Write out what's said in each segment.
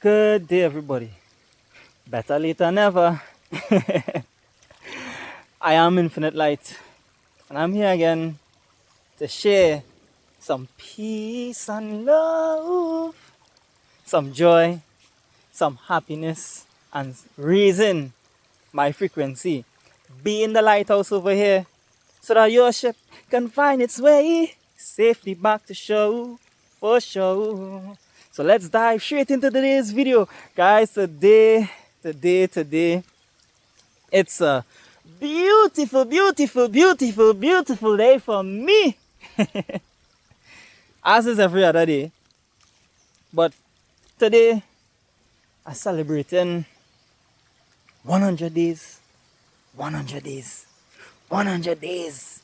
Good day, everybody. Better late than never. I am Infinite Light, and I'm here again to share some peace and love, some joy, some happiness, and raising my frequency. Be in the lighthouse over here so that your ship can find its way safely back to shore for sure. So let's dive straight into today's video. Guys, today, it's a beautiful day for me. As is every other day. But today, I'm celebrating 100 days, 100 days, 100 days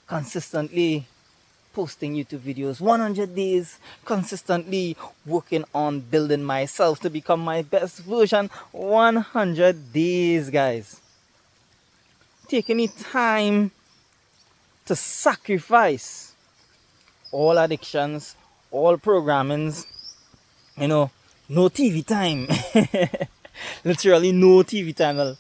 consistently posting YouTube videos, 100 days consistently working on building myself to become my best version. 100 days, guys. Take any time to sacrifice all addictions, all programmings, no TV time. Literally no TV time. Well,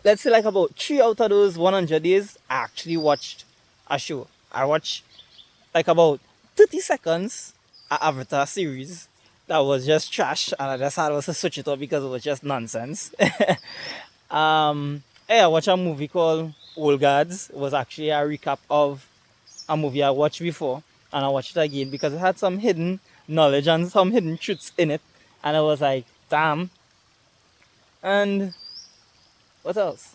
let's say like about 3 out of those 100 days, I actually watched a show. I watched like about 30 seconds of Avatar series that was just trash, and I just had to switch it up because it was just nonsense. I watched a movie called Old Guards. It was actually a recap of a movie I watched before, and I watched it again because it had some hidden knowledge and some hidden truths in it, and I was like, damn. And what else?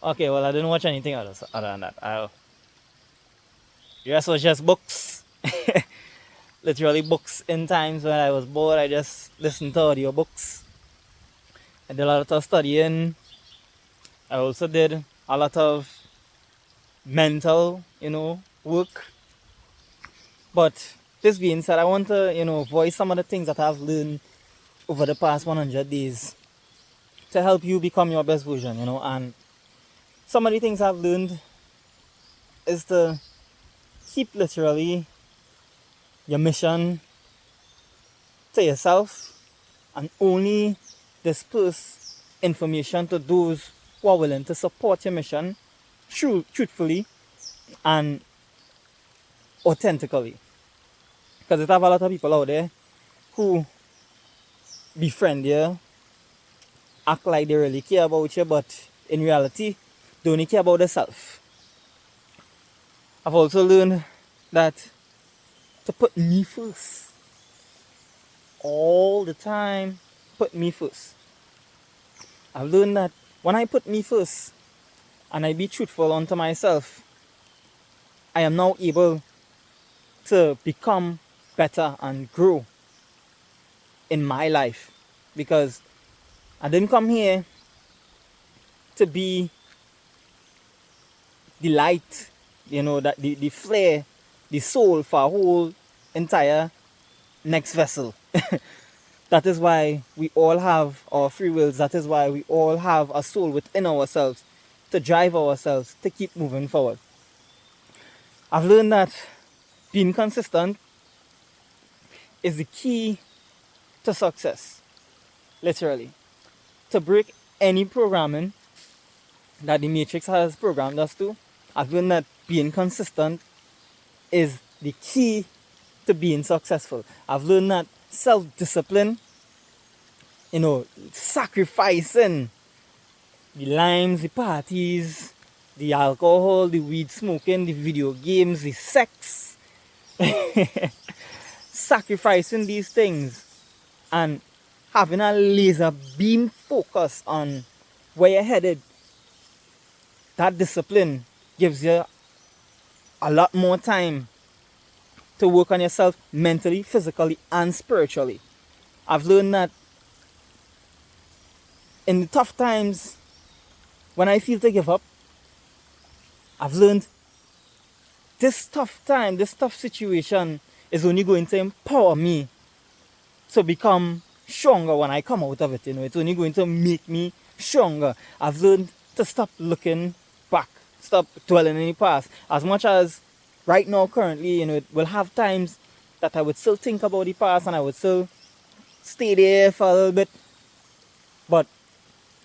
Okay, well, I didn't watch anything else other than that. The rest was just books. Literally books. In times when I was bored, I just listened to audio books. I did a lot of studying. I also did a lot of mental, work. But this being said, I want to, voice some of the things that I've learned over the past 100 days to help you become your best version, and some of the things I've learned is to keep literally your mission to yourself and only disperse information to those who are willing to support your mission truthfully and authentically. Because there's a lot of people out there who befriend you, act like they really care about you, but in reality, they only care about themselves. I've also learned that to put me first. All the time, put me first. I've learned that when I put me first and I be truthful unto myself, I am now able to become better and grow in my life. Because I didn't come here to be the light, that the flare, the soul for a whole entire next vessel. That is why we all have our free wills. That is why we all have a soul within ourselves to drive ourselves to keep moving forward. I've learned that being consistent is the key to success. Literally. To break any programming that the Matrix has programmed us to, I've learned that being consistent is the key to being successful. I've learned that self-discipline, sacrificing the limes, the parties, the alcohol, the weed smoking, the video games, the sex, sacrificing these things and having a laser beam focus on where you're headed, that discipline gives you a lot more time to work on yourself mentally, physically, and spiritually. I've learned that in the tough times, when I feel to give up, I've learned this tough time, this tough situation is only going to empower me to become stronger when I come out of it. It's only going to make me stronger. I've learned to stop looking back, stop dwelling in the past. As much as right now, currently, it will have times that I would still think about the past and I would still stay there for a little bit. But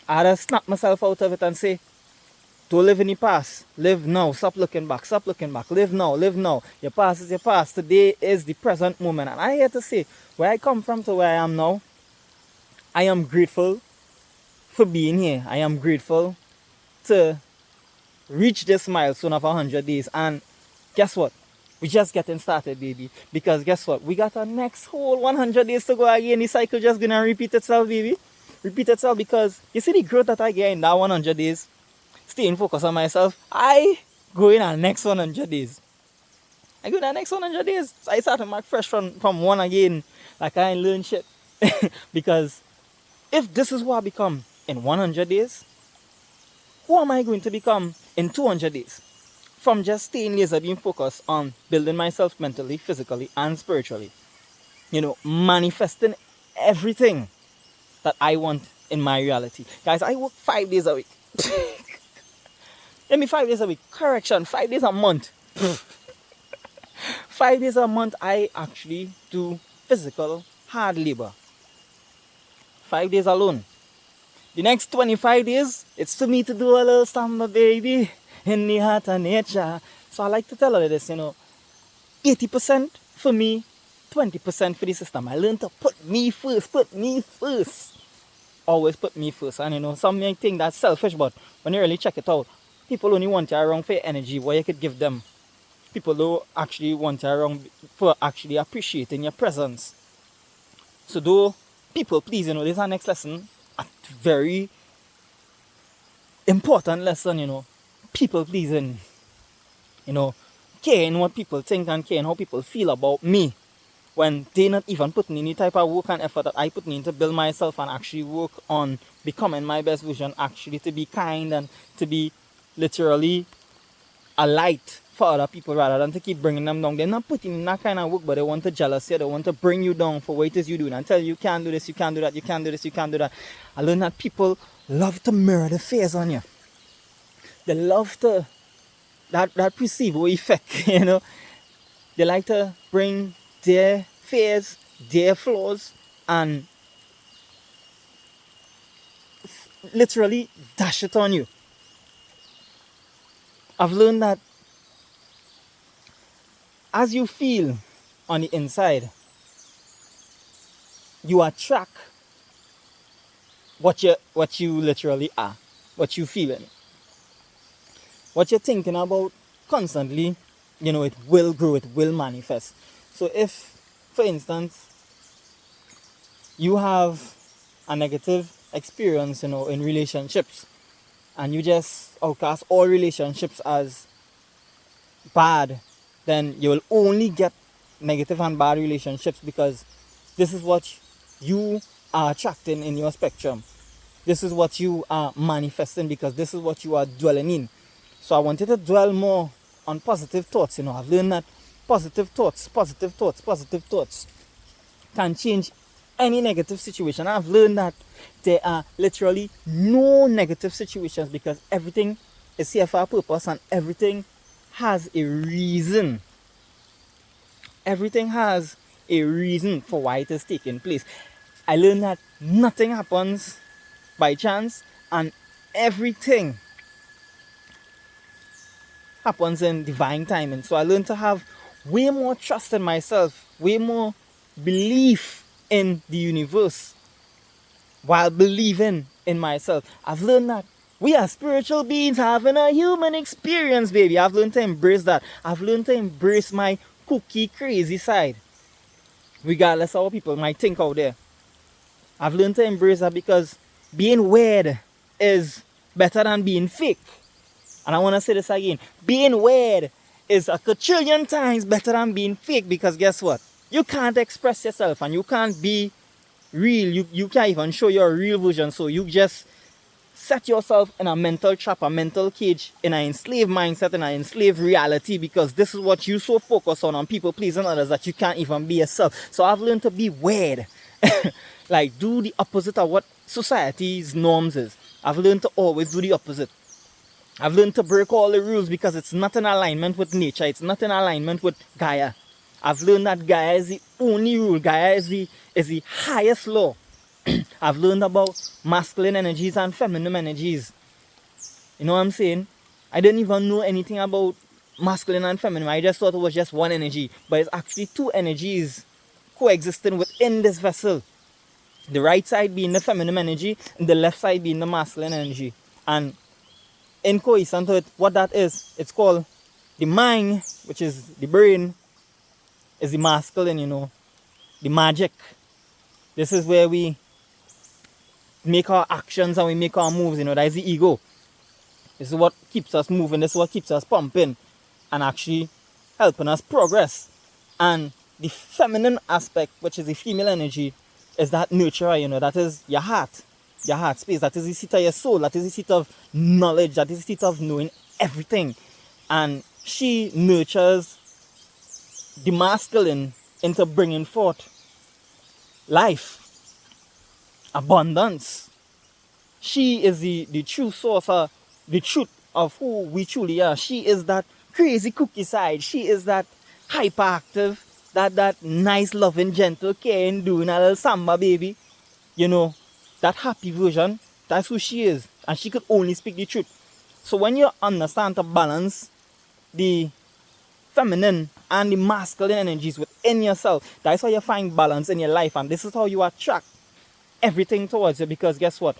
I had to snap myself out of it and say, don't live in the past. Live now. Stop looking back. Stop looking back. Live now. Live now. Your past is your past. Today is the present moment. And I here to say, where I come from to where I am now, I am grateful for being here. I am grateful to reach this milestone of 100 days. And guess what? We just getting started, baby. Because guess what? We got our next whole 100 days to go again. The cycle just gonna repeat itself, baby. Repeat itself because you see the growth that I get in that 100 days. Staying focused on myself. I go in our next 100 days. I go in our next 100 days. So I start to mark fresh from one again. Like I ain't learn shit. Because if this is what I become in 100 days, who am I going to become in 200 days? From just staying laser being focused on building myself mentally, physically, and spiritually. You know, manifesting everything that I want in my reality. Guys, I work 5 days a week. Let me 5 days a week. Correction, 5 days a month. 5 days a month I actually do physical hard labor. 5 days alone. The next 25 days, it's for me to do a little samba, baby, in the heart of nature. So I like to tell her this, you know, 80% for me, 20% for the system. I learned to put me first. Always put me first. And you know, some may think that's selfish, but when you really check it out, people only want you around for your energy, what you could give them. People don't actually want you around for actually appreciating your presence. So though people please, you know, this is our next lesson. A very important lesson, you know. People pleasing. You know, caring what people think and caring how people feel about me. When they not even putting any type of work and effort that I put in to build myself and actually work on becoming my best version, actually to be kind and to be literally a light for other people rather than to keep bringing them down. They're not putting in that kind of work, but they want to jealous you, they want to bring you down for what it is you do and tell you you can't do this, you can't do that, you can't do this, you can't do that. I learned that people love to mirror the face on you. They love to that placebo effect, you know. They like to bring their fears, their flaws, and literally dash it on you. I've learned that as you feel on the inside, you attract what you literally are, what you feeling. What you're thinking about constantly, you know, it will grow, it will manifest. So if, for instance, you have a negative experience, you know, in relationships, and you just outcast all relationships as bad, then you will only get negative and bad relationships because this is what you are attracting in your spectrum. This is what you are manifesting because this is what you are dwelling in. So I wanted to dwell more on positive thoughts. You know, I've learned that positive thoughts can change any negative situation. I've learned that there are literally no negative situations because everything is here for a purpose and everything has a reason. Everything has a reason for why it is taking place. I learned that nothing happens by chance and everything happens in divine timing. So I learned to have way more trust in myself, way more belief in the universe while believing in myself. I've learned that we are spiritual beings having a human experience, baby. I've learned to embrace that. I've learned to embrace my kooky, crazy side, regardless of what people might think out there. I've learned to embrace that because being weird is better than being fake. And I want to say this again. Being weird is a quadrillion times better than being fake because guess what? You can't express yourself and you can't be real. You can't even show your real version. So you just set yourself in a mental trap, a mental cage, in an enslaved mindset, in an enslaved reality because this is what you so focus on people pleasing others that you can't even be yourself. So I've learned to be weird. Like do the opposite of what society's norms is. I've learned to always do the opposite. I've learned to break all the rules because it's not in alignment with nature. It's not in alignment with Gaia. I've learned that Gaia is the only rule. Gaia is the highest law. I've learned about masculine energies and feminine energies. You know what I'm saying? I didn't even know anything about masculine and feminine. I just thought it was just one energy. But it's actually two energies coexisting within this vessel. The right side being the feminine energy and the left side being the masculine energy. And in coincidence with what that is, it's called the mind, which is the brain, is the masculine, you know, the magic. This is where we make our actions and we make our moves, you know, that is the ego. This is what keeps us moving, this is what keeps us pumping and actually helping us progress. And the feminine aspect, which is the female energy, is that nurturer, you know, that is your heart space, that is the seat of your soul, that is the seat of knowledge, that is the seat of knowing everything. And she nurtures the masculine into bringing forth life, abundance. She is the true source of the truth of who we truly are. She is that crazy cookie side. She is that hyperactive, that nice, loving, gentle, caring, doing a little samba baby. You know, that happy version. That's who she is. And she could only speak the truth. So when you understand to balance the feminine and the masculine energies within yourself, that's how you find balance in your life. And this is how you attract everything towards you. Because guess what?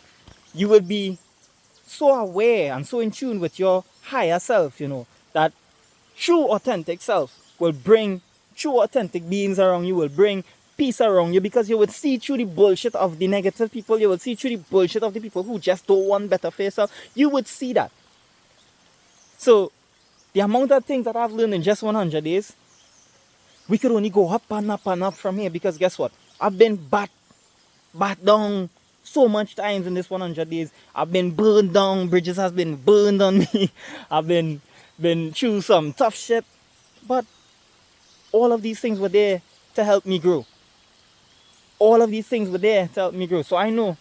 You will be so aware and so in tune with your higher self, you know, that true authentic self will bring true authentic beings around you, will bring peace around you, because you will see through the bullshit of the negative people. You will see through the bullshit of the people who just don't want better for yourself. You would see that. So the amount of things that I've learned in just 100 days, we could only go up and up and up from here. Because guess what? I've been bat down so much times in this 100 days. I've been burned down. Bridges has been burned on me. I've been through some tough shit. But all of these things were there to help me grow. All of these things were there to help me grow. So I know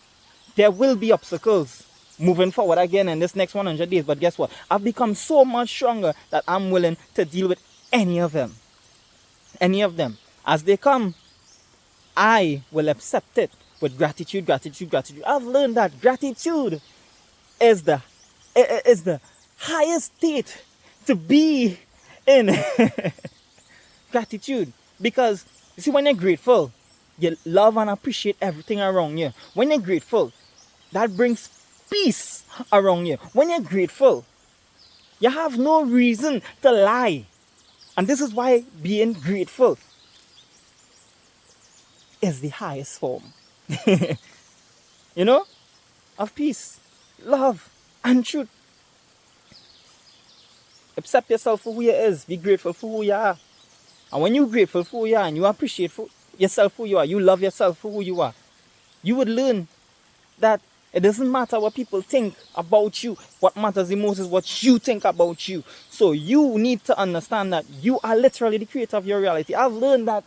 there will be obstacles moving forward again in this next 100 days. But guess what? I've become so much stronger that I'm willing to deal with any of them. Any of them. As they come, I will accept it with gratitude, gratitude, gratitude. I've learned that gratitude is the highest state to be in. Gratitude. Because, you see, when you're grateful, you love and appreciate everything around you. When you're grateful, that brings peace around you. When you're grateful, you have no reason to lie. And this is why being grateful is the highest form, you know, of peace, love, and truth. Accept yourself for who you is. Be grateful for who you are. And when you're grateful for who you are and you appreciate for yourself for who you are, you love yourself for who you are, you would learn that it doesn't matter what people think about you. What matters the most is what you think about you. So you need to understand that you are literally the creator of your reality. I've learned that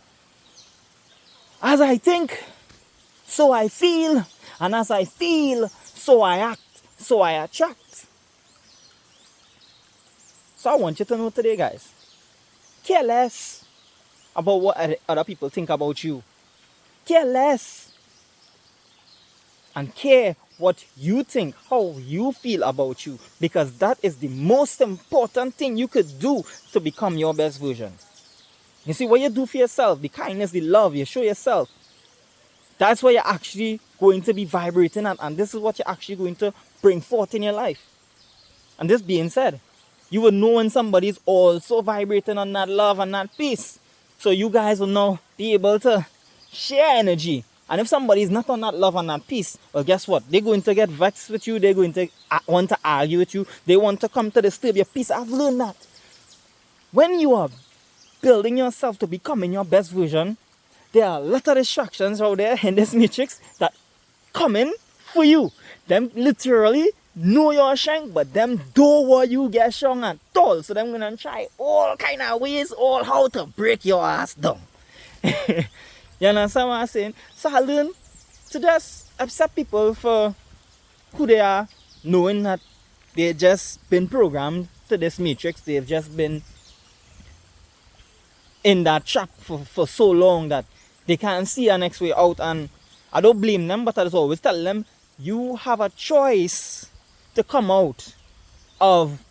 as I think, so I feel. And as I feel, so I act. So I attract. So I want you to know today, guys, care less about what other people think about you. Care less. And care what you think, how you feel about you. Because that is the most important thing you could do to become your best version. You see, what you do for yourself, the kindness, the love you show yourself, that's what you're actually going to be vibrating at. And this is what you're actually going to bring forth in your life. And this being said, you will know when somebody is also vibrating on that love and that peace. So you guys will now be able to share energy. And if somebody is not on that love and that peace, well, guess what? They're going to get vexed with you. They're going to want to argue with you. They want to come to disturb your peace. I've learned that. When you are building yourself to becoming your best version, there are a lot of distractions out there in this matrix that come in for you. Them literally know your strength, but them don't want you get strong at all. So them gonna try all kind of ways, all how to break your ass down. You understand what I'm saying? So I learn to just accept people for who they are, knowing that they've just been programmed to this matrix. They've just been in that trap for so long that they can't see a next way out. And I don't blame them, but I just always tell them, you have a choice to come out of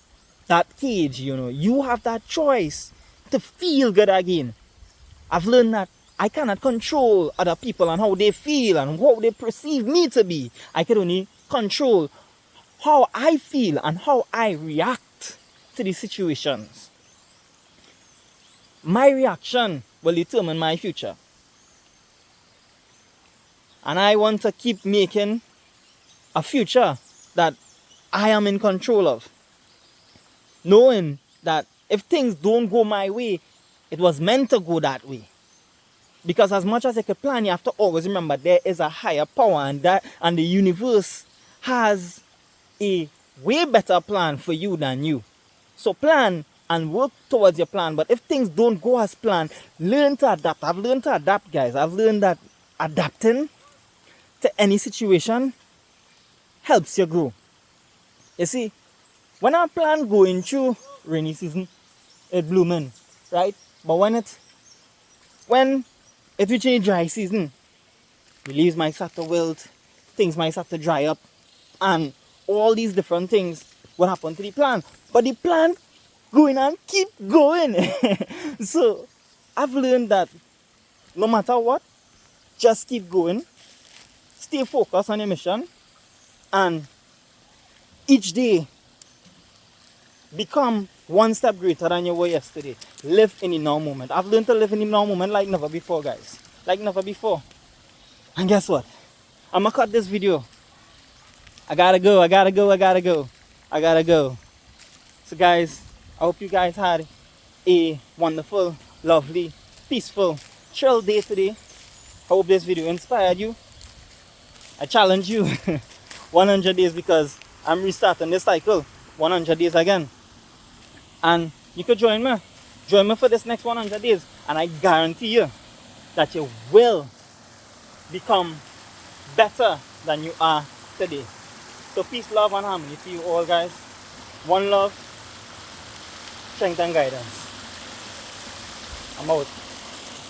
that cage, you know. You have that choice to feel good again. I've learned that I cannot control other people and how they feel and how they perceive me to be. I can only control how I feel and how I react to the situations. My reaction will determine my future. And I want to keep making a future that I am in control of. Knowing that if things don't go my way, it was meant to go that way. Because as much as I can plan, you have to always remember there is a higher power, and the universe has a way better plan for you than you. So plan and work towards your plan. But if things don't go as planned, learn to adapt. I've learned to adapt, guys. I've learned that adapting to any situation helps you grow. You see, when our plant going through rainy season, it blooming, right? But when it reaching dry season, the leaves might start to wilt, things might start to dry up, and all these different things will happen to the plant. But the plant going and keep going. So I've learned that no matter what, just keep going, stay focused on your mission, and each day become one step greater than you were yesterday. Live in the now moment. I've learned to live in the now moment like never before, guys. Like never before. And guess what? I'm gonna cut this video. I gotta go. So guys, I hope you guys had a wonderful, lovely, peaceful, chill day today. I hope this video inspired you. I challenge you 100 days, because I'm restarting this cycle 100 days again. And you could join me. Join me for this next 100 days. And I guarantee you that you will become better than you are today. So peace, love, and harmony to you all, guys. One love, strength, and guidance. I'm out.